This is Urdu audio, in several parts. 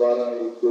12-1-2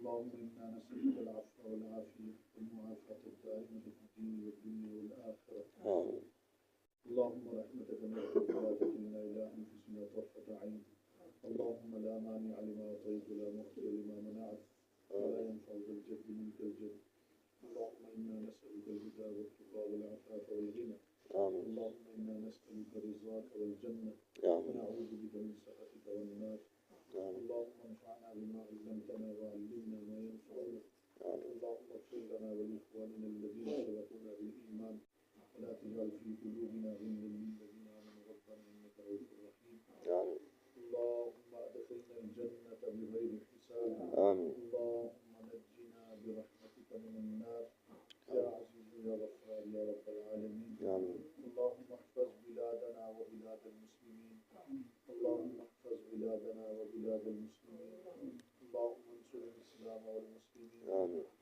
اللهم إنا نسألك العفو والعافية والمعافاة الدائمة في الدين والدنيا والآخرة. آمين. اللهم رحمتك نرجو ولا تكلنا إلى أنفسنا طرفة عين. اللهم لا مانع لما أعطيت ولا معطي لما منعت ولا ينفع ذا الجد منك الجد. اللهم إنا نسألك الهدى والتقى والعفاف والغنى. آمين. اللهم إنا نسألك رضاك والجنة ونعوذ بك من سخطك والنار. اللهم انفعنا بما علمتنا وعلمنا ما ينفعنا. اللهم اغفر لنا ولإخواننا الذين سبقونا بالإيمان ولا تجعل في قلوبنا غلا للذين آمنوا ربنا إنك رؤوف رحيم. اللهم أدخلنا الجنة بغير حساب. اللهم نجنا برحمتك من النار يا عزيز يا غفار يا رب العالمين. اللهم احفظ بلادنا وبلاد المسلمين. اللهم احفظ بلادنا وبلاد المسلمين. اللهم انصر الإسلام والمسلمين.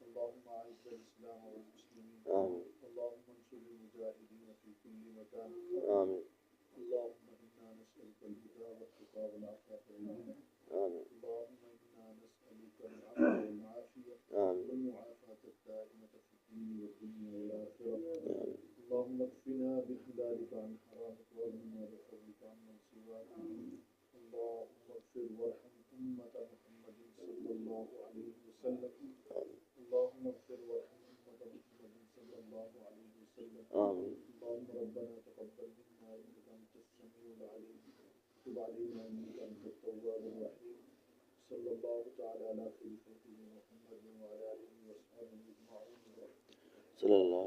اللهم أعز الإسلام والمسلمين. اللهم انصر المجاهدين في كل مكان. اللهم إنا نسألك الهدى والتقى والعفاف والغنى. اللهم إنا نسألك العفو والعافية والمعافاة الدائمة في الدين والدنيا والآخرة. اللهم اكفنا بحلالك عن حرامك واغننا بفضلك عمن سواك. اللهم اغفر وارحم أمة محمد صلى الله عليه وسلم. اللهم اغفر وارحم أمة محمد صلى الله عليه وسلم. اللهم ربنا تقبل منا إنك أنت السميع العليم وتب علينا إنك أنت التواب الرحيم. صلى الله تعالى على خير خلقه محمد وعلى آله وصحبه أجمعين صلى الله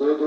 2-2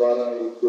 12-1-2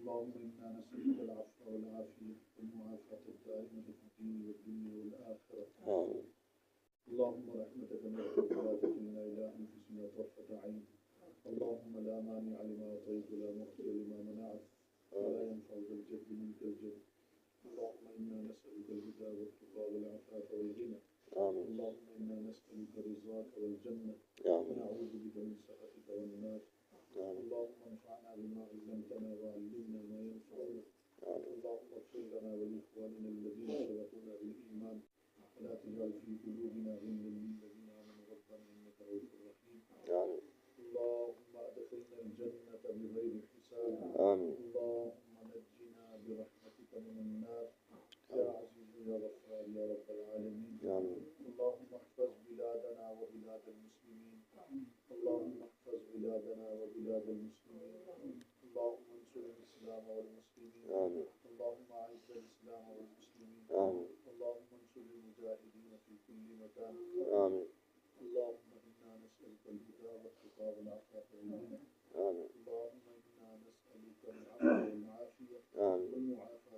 اللهم إنا نسألك العفو والعافية والمعافاة الدائمة في الدين والدنيا والآخرة. اللهم رحمتك نرجو ولا تكلنا إلى أنفسنا طرفة عين. اللهم لا مانع لما أعطيت ولا معطي لما منعت ولا ينفع ذا الجد منك الجد. اللهم إنا نسألك الهدى والتقى والعفاف والغنى. اللهم إنا نسألك رضاك والجنة ونعوذ بك من سخطك والنار. اللهم انفعنا بما علمتنا وعلمنا ما ينفعنا. اللهم اغفر لنا ولإخواننا الذين سبقونا بالإيمان ولا تجعل في قلوبنا غلا للذين آمنوا ربنا إنك رؤوف رحيم. اللهم أدخلنا الجنة بغير حساب. اللهم نجنا برحمتك من النار يا عزيز يا غفار يا رب العالمين. اللهم احفظ بلادنا وبلاد المسلمين. اللهم احفظ بلادنا وبلاد المسلمين. اللهم انصر الإسلام والمسلمين. اللهم أعز الإسلام والمسلمين. اللهم انصر المجاهدين في كل مكان. اللهم إنا نسألك الهدى والتقى والعفاف والغنى. اللهم إنا نسألك العفو والعافية والمعافاة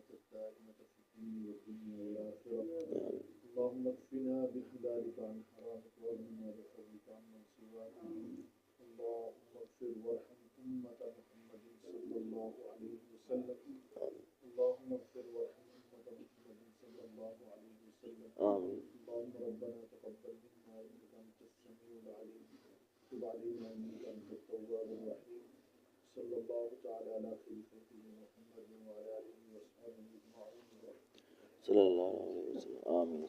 الله تعالى على خير خلقه محمد وعلى آله وصحبه أجمعين. صلى الله عليه وسلم. آمين.